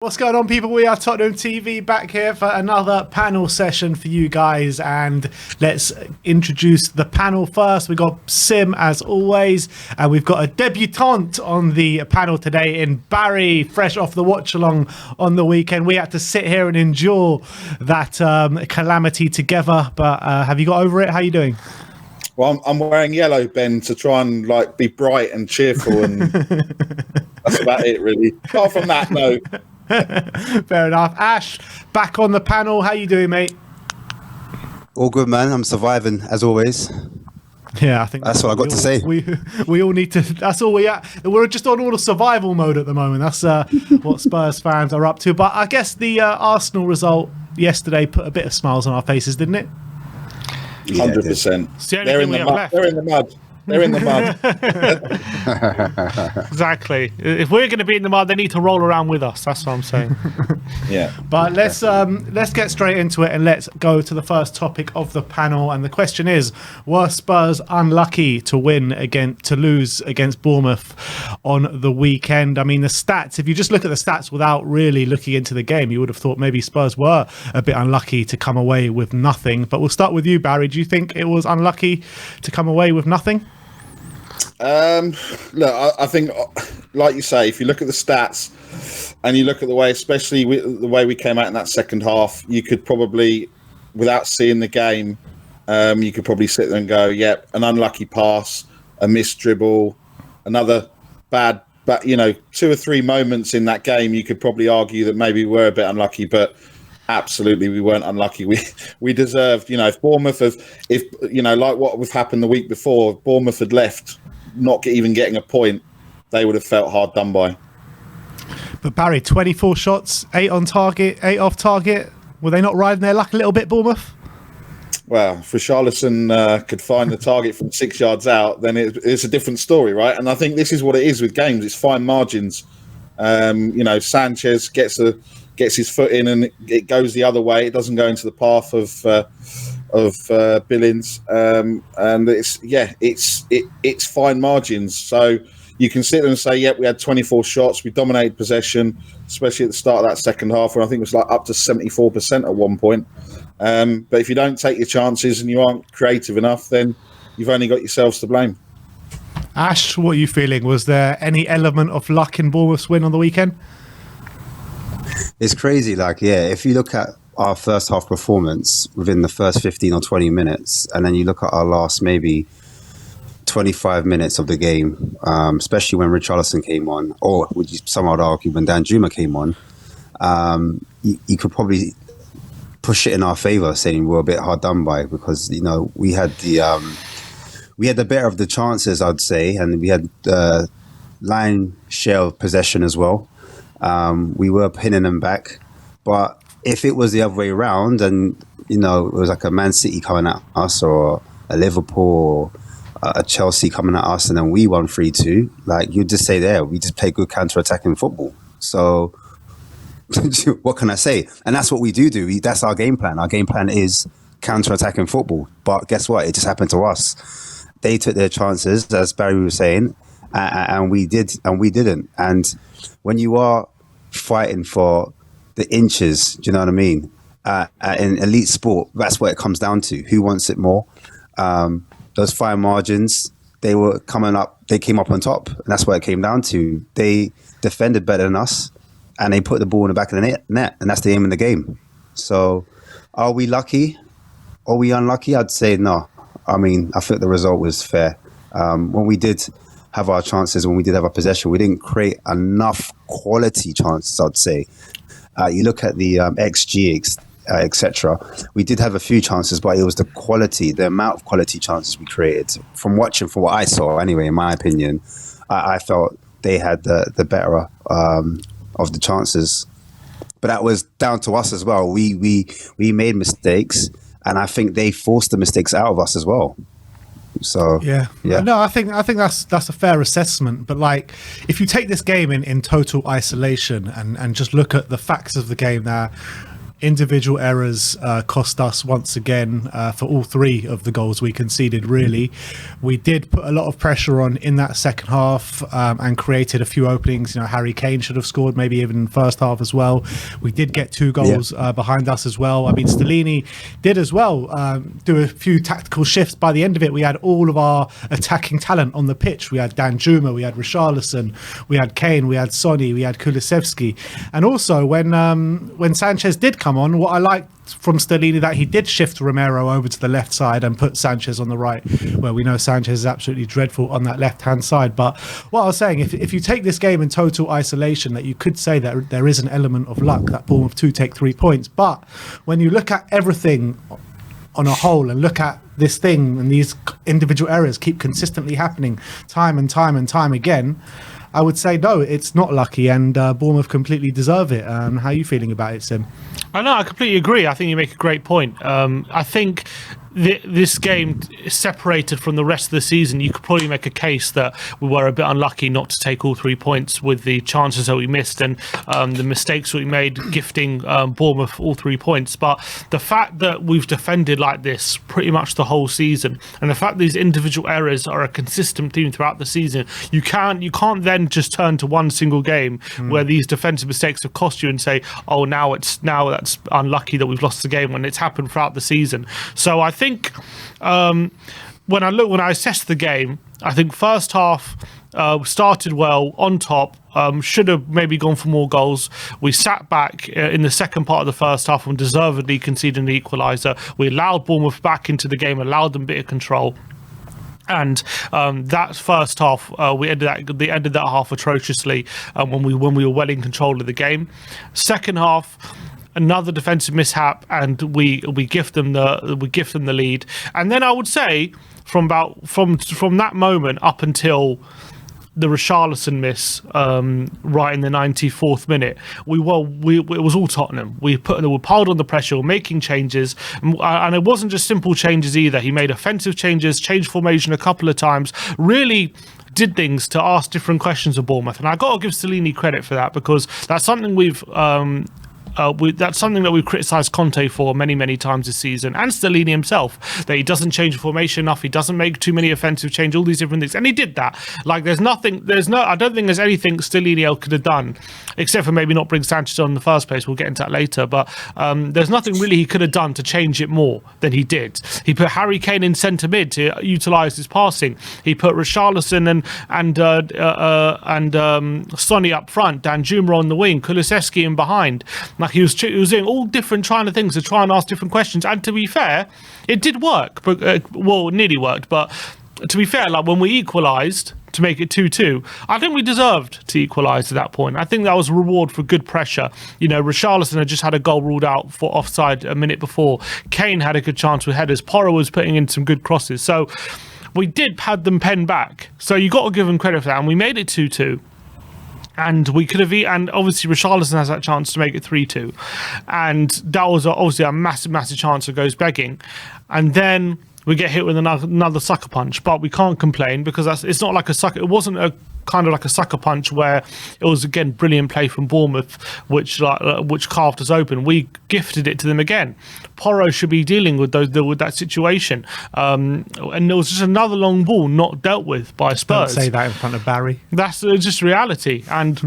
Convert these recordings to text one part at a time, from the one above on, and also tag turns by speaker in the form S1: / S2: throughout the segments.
S1: What's going on, people? We are Tottenham TV back here for another panel session for you guys, and let's introduce the panel first. We've got Sim as always, and we've got a debutante on the panel today in Barry, fresh off the watch along on the weekend. We had to sit here and endure that calamity together, but have you got over it? How are you doing?
S2: Well, I'm wearing yellow, Ben, to try and be bright and cheerful, and that's about it, really. Apart from that, no.
S1: Fair enough. Ash, back on the panel. How you doing, mate?
S3: All good, man. I'm surviving as always.
S1: Yeah, I think
S3: that's what I got to say.
S1: We all need to. That's all we are. We're just on all the survival mode at the moment. That's what Spurs fans are up to. But I guess the Arsenal result yesterday put a bit of smiles on our faces, didn't it?
S2: 100%. They're in the mud. They're in the mud. They're in the mud.
S4: Exactly. If we're going to be in the mud, they need to roll around with us. That's what I'm saying.
S2: Yeah.
S1: But let's get straight into it, and let's go to the first topic of the panel. And the question is: were Spurs unlucky to lose against Bournemouth on the weekend? I mean, the stats. If you just look at the stats without really looking into the game, you would have thought maybe Spurs were a bit unlucky to come away with nothing. But we'll start with you, Barry. Do you think it was unlucky to come away with nothing?
S2: Look, I think, like you say, if you look at the stats and you look at the way, especially the way we came out in that second half, you could probably, without seeing the game, you could probably sit there and go, yep, an unlucky pass, a missed dribble, another bad, but 2 or 3 moments in that game, you could probably argue that maybe we were a bit unlucky, but absolutely we weren't unlucky. We deserved, if Bournemouth like what would have happened the week before, if Bournemouth had left not even getting a point, they would have felt hard done by.
S1: But Barry, 24 shots, 8 on target, 8 off target. Were they not riding their luck a little bit, Bournemouth?
S2: Well, if Richarlison could find the target from 6 yards out, then it's a different story, right? And I think this is what it is with games. It's fine margins. Sanchez gets his foot in and it goes the other way. It doesn't go into the path of Billings, and it's fine margins. So you can sit there and say, "Yep, we had 24 shots, we dominated possession, especially at the start of that second half, where I think it was up to 74% at one point." But if you don't take your chances and you aren't creative enough, then you've only got yourselves to blame.
S1: Ash, what are you feeling? Was there any element of luck in Bournemouth's win on the weekend?
S3: It's crazy. If you look at our first half performance within the first 15 or 20 minutes, and then you look at our last maybe 25 minutes of the game, especially when Richarlison came on, or some would argue when Danjuma came on, you could probably push it in our favour, saying we're a bit hard done by, because we had the better of the chances, I'd say, and we had line share of possession as well. We were pinning them back, but if it was the other way around, and it was like a Man City coming at us, or a Liverpool, or a Chelsea coming at us, and then we won 3-2, you'd just say there, we just play good counter-attacking football. So what can I say? And that's what we do. That's our game plan. Our game plan is counter-attacking football. But guess what? It just happened to us. They took their chances, as Barry was saying, and we didn't. And when you are fighting for the inches, do you know what I mean? In elite sport, that's what it comes down to. Who wants it more? Those fine margins, they came up on top. And that's what it came down to. They defended better than us, and they put the ball in the back of the net, and that's the aim in the game. So are we lucky? Are we unlucky? I'd say no. I mean, I think the result was fair. When we did have our chances, when we did have our possession, we didn't create enough quality chances, I'd say. You look at the XG, etc. We did have a few chances, but it was the amount of quality chances we created. From what I saw, anyway, in my opinion, I felt they had the better of the chances. But that was down to us as well. We made mistakes, and I think they forced the mistakes out of us as well. So yeah.
S1: No, I think that's a fair assessment. But if you take this game in total isolation and just look at the facts of the game there, individual errors cost us once again for all three of the goals we conceded, really. We did put a lot of pressure on in that second half and created a few openings. You know, Harry Kane should have scored maybe even in the first half as well. We did get 2 goals behind us as well. I mean, Stellini did as well do a few tactical shifts. By the end of it, we had all of our attacking talent on the pitch. We had Danjuma, we had Richarlison, we had Kane, we had Sonny, we had Kulusevski. And also when Sanchez did come on, what I liked from Stellini that he did shift Romero over to the left side and put Sanchez on the right, where we know Sanchez is absolutely dreadful on that left-hand side. But what I was saying, if you take this game in total isolation, that you could say that there is an element of luck that Bournemouth 2 take 3 points. But when you look at everything on a whole and look at this thing and these individual errors keep consistently happening time and time and time again, I would say no, it's not lucky, and Bournemouth completely deserve it. How are you feeling about it, Sim?
S4: I know, I completely agree. I think you make a great point. I think this game is separated from the rest of the season. You could probably make a case that we were a bit unlucky not to take all 3 points with the chances that we missed and the mistakes that we made gifting Bournemouth all 3 points. But the fact that we've defended like this pretty much the whole season, and the fact these individual errors are a consistent theme throughout the season, you can't then just turn to one single game where these defensive mistakes have cost you and say, oh, now that's unlucky that we've lost the game, when it's happened throughout the season. So I think when I assess the game, I think first half started well on top, should have maybe gone for more goals. We sat back in the second part of the first half and deservedly conceded the equaliser. We allowed Bournemouth back into the game, allowed them a bit of control. And that first half, they ended that half atrociously when we were well in control of the game. Second half, another defensive mishap, and we gift them the lead. And then I would say from that moment up until the Richarlison miss right in the 94th minute, it was all Tottenham. We piled on the pressure, we were making changes, and it wasn't just simple changes either. He made offensive changes, changed formation a couple of times, really did things to ask different questions of Bournemouth. And I got to give Stellini credit for that, because that's something that's something that we've criticised Conte for many times this season, and Stellini himself, that he doesn't change the formation enough, he doesn't make too many offensive changes, all these different things, and he did that. Like, I don't think there's anything Stellini could have done, except for maybe not bring Sanchez on in the first place. We'll get into that later, but there's nothing really he could have done to change it more than he did. He put Harry Kane in centre mid to utilise his passing. He put Richarlison and Sonny up front, Danjuma on the wing, Kulusevski in behind. Like, he was doing all different kind of things to try and ask different questions. And to be fair, it did work. But nearly worked. But to be fair, like, when we equalised to make it 2-2, I think we deserved to equalise at that point. I think that was a reward for good pressure. You know, Richarlison had just had a goal ruled out for offside a minute before. Kane had a good chance with headers. Porro was putting in some good crosses. So we did have them penned back. So you got to give them credit for that. And we made it 2-2. And we could have, and obviously Richarlison has that chance to make it 3-2, and that was obviously a massive chance that goes begging. And then we get hit with another sucker punch, but we can't complain, because it's not like a sucker. It wasn't a kind of like a sucker punch where it was, again, brilliant play from Bournemouth, which carved us open. We gifted it to them again. Porro should be dealing with that situation, and there was just another long ball not dealt with by Spurs.
S1: Don't say that in front of Barry.
S4: That's just reality, and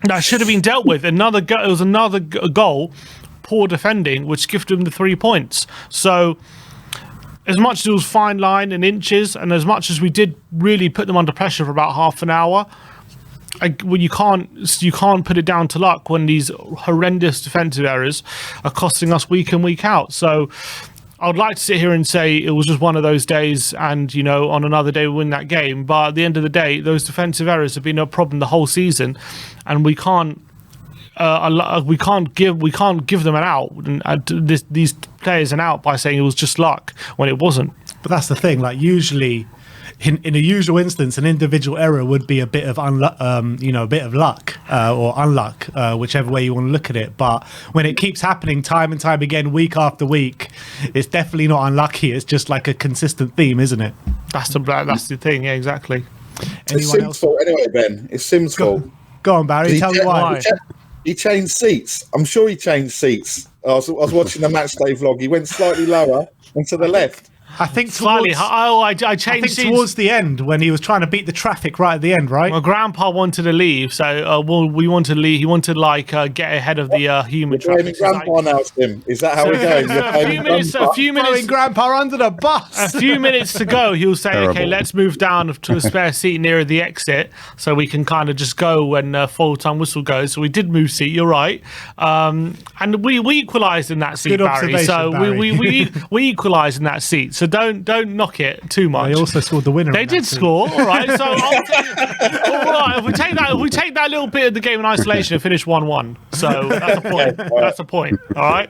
S4: that should have been dealt with. It was another goal, poor defending, which gifted them the 3 points. So, as much as it was fine line and inches, and as much as we did really put them under pressure for about half an hour, you can't put it down to luck when these horrendous defensive errors are costing us week in, week out. So I would like to sit here and say it was just one of those days, and, you know, on another day we win that game. But at the end of the day, those defensive errors have been a problem the whole season, and we can't give them an out, these players an out, by saying it was just luck when it wasn't.
S1: But that's the thing. Like, usually, in a usual instance, an individual error would be a bit of luck or unluck, whichever way you want to look at it. But when it keeps happening time and time again, week after week, it's definitely not unlucky. It's just like a consistent theme, isn't it?
S4: That's the thing. Yeah, exactly.
S2: It's Sim's fault anyway, Ben. It's Sim's fault.
S1: Go on, Barry. Tell me why.
S2: He changed seats. I'm sure he changed seats I was watching the match day vlog. He went slightly lower and to the left.
S1: I think
S4: Slightly. I changed
S1: I think
S4: seats.
S1: towards the end when he was trying to beat the traffic right at the end, right?
S4: My grandpa wanted to leave, so we wanted to leave. He wanted to get ahead of the human
S2: You're blaming
S4: traffic.
S2: grandpa now, Tim. Is that how we're going? You're blaming
S4: A few
S1: Throwing
S4: minutes.
S1: grandpa under the bus.
S4: A few minutes to go, he'll say,
S3: Terrible.
S4: okay, let's move down to a spare seat nearer the exit so we can kind of just go when full-time whistle goes. So we did move seat, you're right. And we equalised in that seat,
S1: Good
S4: Barry.
S1: observation,
S4: So
S1: Barry.
S4: we equalised in that seat. So don't knock it too much.
S1: They also scored the winner.
S4: They
S1: in
S4: did
S1: that too.
S4: score, all right. So, all right, if we take that little bit of the game in isolation and finish 1-1, so that's a point. That's a point. All right.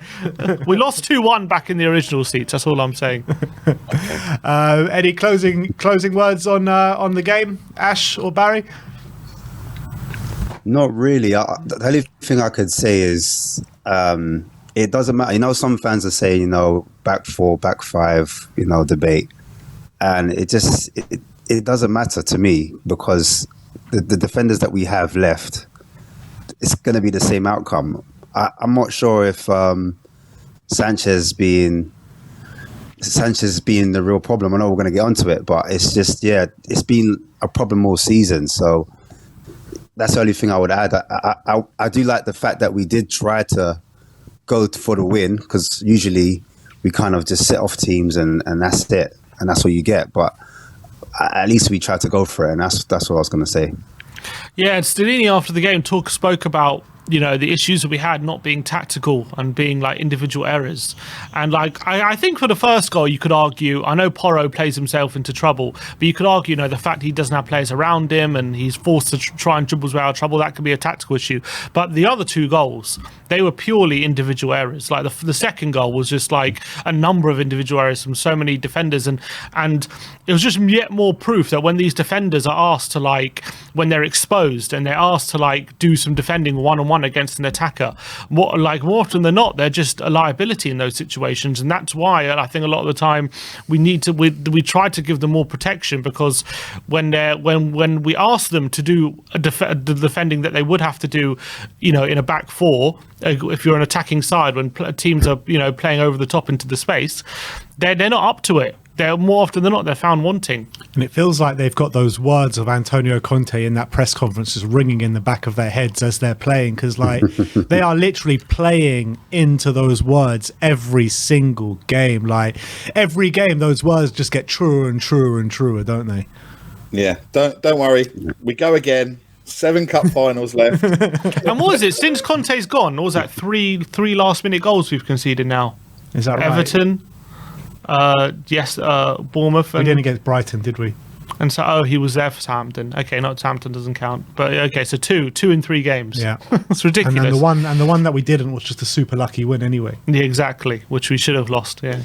S4: We lost 2-1 back in the original seats. That's all I'm saying.
S1: Any closing words on the game, Ash or Barry?
S3: Not really. The only thing I could say is it doesn't matter. You know, some fans are saying, you know, back four, back five, you know, debate. And it doesn't matter to me because the defenders that we have left, it's going to be the same outcome. I'm not sure if Sanchez being the real problem. I know we're going to get onto it, but it's just, it's been a problem all season. So that's the only thing I would add. I do like the fact that we did try to go for the win because usually we kind of just sit off teams and that's it. And that's what you get. But at least we tried to go for it. And that's what I was going to say.
S4: Yeah, and Stellini after the game spoke about, you know, the issues that we had not being tactical and being like individual errors. And like, I think for the first goal, you could argue, I know Porro plays himself into trouble, but you could argue, you know, the fact he doesn't have players around him and he's forced to try and dribble out of trouble, that could be a tactical issue. But the other two goals, they were purely individual errors. Like the second goal was just like a number of individual errors from so many defenders. And it was just yet more proof that when these defenders are asked to like, when they're exposed and they're asked to like do some defending one-on-one against an attacker, more often than not, they're just a liability in those situations. And that's why I think a lot of the time we try to give them more protection, because when we ask them to do the defending that they would have to do, you know, in a back four, if you're an attacking side, when teams are, you know, playing over the top into the space, they're not up to it. They're more often than not, they're found wanting.
S1: And it feels like they've got those words of Antonio Conte in that press conference just ringing in the back of their heads as they're playing, because like they are literally playing into those words every single game. Like every game, those words just get truer and truer and truer, don't they?
S2: Yeah, don't worry. We go again. 7 cup finals left.
S4: And what is it? Since Conte's gone, what was that? Three last-minute goals we've conceded now.
S1: Is that right?
S4: Everton. Bournemouth.
S1: We didn't against Brighton, did we?
S4: And so, he was there for Southampton. Okay, not Southampton doesn't count. But okay, so two in 3 games.
S1: Yeah,
S4: it's ridiculous.
S1: And the one that we didn't was just a super lucky win anyway.
S4: Yeah, exactly, which we should have lost. Yeah.